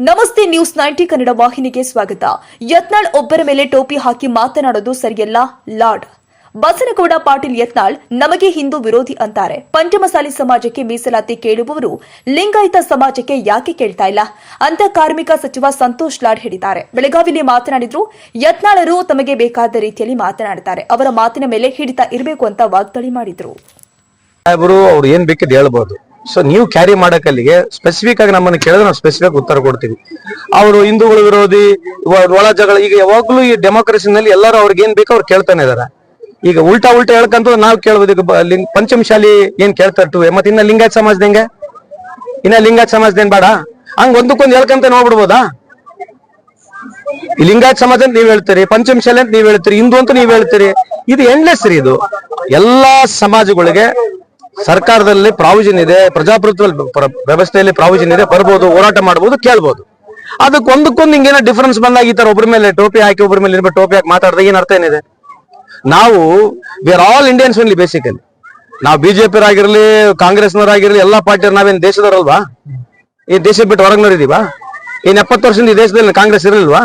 ನಮಸ್ತೆ ನ್ಯೂಸ್ 90 ಕನ್ನಡ ವಾಹಿನಿಗೆ ಸ್ವಾಗತ. ಯತ್ನಾಳ್ ಒಬ್ಬರ ಮೇಲೆ ಟೋಪಿ ಹಾಕಿ ಮಾತನಾಡೋದು ಸರಿಯಲ್ಲ. ಲಾರ್ಡ್ ಬಸನಗೌಡ ಪಾಟೀಲ್ ಯತ್ನಾಳ್ ನಮಗೆ ಹಿಂದೂ ವಿರೋಧಿ ಅಂತಾರೆ. ಪಂಚಮಸಾಲಿ ಸಮಾಜಕ್ಕೆ ಮೀಸಲಾತಿ ಕೇಳುವವರು ಲಿಂಗಾಯತ ಸಮಾಜಕ್ಕೆ ಯಾಕೆ ಕೇಳ್ತಾ ಇಲ್ಲ ಅಂತ ಕಾರ್ಮಿಕ ಸಚಿವ ಸಂತೋಷ್ ಲಾಡ್ ಹೇಳಿದ್ದಾರೆ. ಬೆಳಗಾವಿಯಲ್ಲಿ ಮಾತನಾಡಿದ್ರು. ಯತ್ನಾಳರು ತಮಗೆ ಬೇಕಾದ ರೀತಿಯಲ್ಲಿ ಮಾತನಾಡುತ್ತಾರೆ. ಅವರ ಮಾತಿನ ಮೇಲೆ ಹಿಡಿತ ಇರಬೇಕು ಅಂತ ವಾಗ್ದಾಳಿ ಮಾಡಿದ್ರು. ಅವ್ರು ಏನ್ ಬೇಕಿದ್ ಹೇಳ್ಬೋದು. ಸೊ ನೀವು ಕ್ಯಾರಿ ಮಾಡಕ್ಕಲ್ಲಿಗೆ ಸ್ಪೆಸಿಫಿಕ್ ಆಗಿ ನಮ್ಮನ್ನು ಕೇಳಿದ್ರೆ ನಾವು ಸ್ಪೆಸಿಫಿಕ್ ಉತ್ತರ ಕೊಡ್ತೀವಿ. ಅವರು ಹಿಂದೂಗಳ ವಿರೋಧಿ ಒಳ ಜಗಳ ಈಗ ಯಾವಾಗ್ಲೂ ಈ ಡೆಮೋಕ್ರಸಿನಲ್ಲಿ ಎಲ್ಲರೂ ಅವ್ರಿಗೆ ಏನ್ ಬೇಕೋ ಅವ್ರು ಕೇಳ್ತಾನೆ ಇದಾರೆ. ಈಗ ಉಲ್ಟಾ ಹೇಳ್ಕಂತ ನಾವು ಕೇಳ್ಬೋದು. ಈಗ ಪಂಚಮಶಾಲಿ ಏನ್ ಕೇಳ್ತಾರ ಮತ್ತೆ ಇನ್ನ ಲಿಂಗಾಯತ್ ಸಮಾಜದಂಗೆ ಇನ್ನ ಲಿಂಗಾಯತ್ ಸಮಾಜದೇನ್ ಬೇಡ ಹಂಗ ಒಂದಕ್ಕೊಂದು ಹೇಳ್ಕಂತ ನೋಡ್ಬಿಡ್ಬೋದಾ? ಈ ಲಿಂಗಾಯತ್ ಸಮಾಜ ಅಂತ ನೀವ್ ಹೇಳ್ತೀರಿ, ಪಂಚಮಶಾಲಿ ಅಂತ ನೀವ್ ಹೇಳ್ತೀರಿ, ಹಿಂದೂ ಅಂತ ನೀವ್ ಹೇಳ್ತೀರಿ. ಇದು ಎಂಡ್ಲೆಸ್ ರೀ. ಇದು ಎಲ್ಲಾ ಸಮಾಜಗಳಿಗೆ ಸರ್ಕಾರದಲ್ಲಿ ಪ್ರಾವಿಷನ್ ಇದೆ, ಪ್ರಜಾಪ್ರಭುತ್ವ ವ್ಯವಸ್ಥೆಯಲ್ಲಿ ಪ್ರಾವಿಷನ್ ಇದೆ. ಬರ್ಬೋದು, ಹೋರಾಟ ಮಾಡ್ಬೋದು, ಕೇಳ್ಬೋದು. ಅದಕ್ಕೆ ಒಂದಕ್ಕೊಂದು ಹಿಂಗೇನೋ ಡಿಫರೆನ್ಸ್ ಬಂದಾಗ ಈ ತರ ಒಬ್ಬರ ಮೇಲೆ ಟೋಪಿ ಹಾಕಿ ಒಬ್ಬರ ಮೇಲೆ ಟೋಪಿ ಹಾಕಿ ಮಾತಾಡಿದಾಗ ಏನ್ ಅರ್ಥ ಏನಿದೆ? ನಾವು we are all Indians only. Basically ನಾವು ಬಿಜೆಪಿ ಆಗಿರ್ಲಿ, ಕಾಂಗ್ರೆಸ್ನವರಾಗಿರ್ಲಿ, ಎಲ್ಲಾ ಪಾರ್ಟಿ ನಾವೇನ್ ದೇಶದವರಲ್ವಾ? ಈ ದೇಶ ಬಿಟ್ಟು ಹೊರಗ್ನವ್ರು ಇದೀವಾ? ಇನ್ 70 ವರ್ಷದಿಂದ ಈ ದೇಶದಲ್ಲಿ ಕಾಂಗ್ರೆಸ್ ಇರಲಿಲ್ವಾ?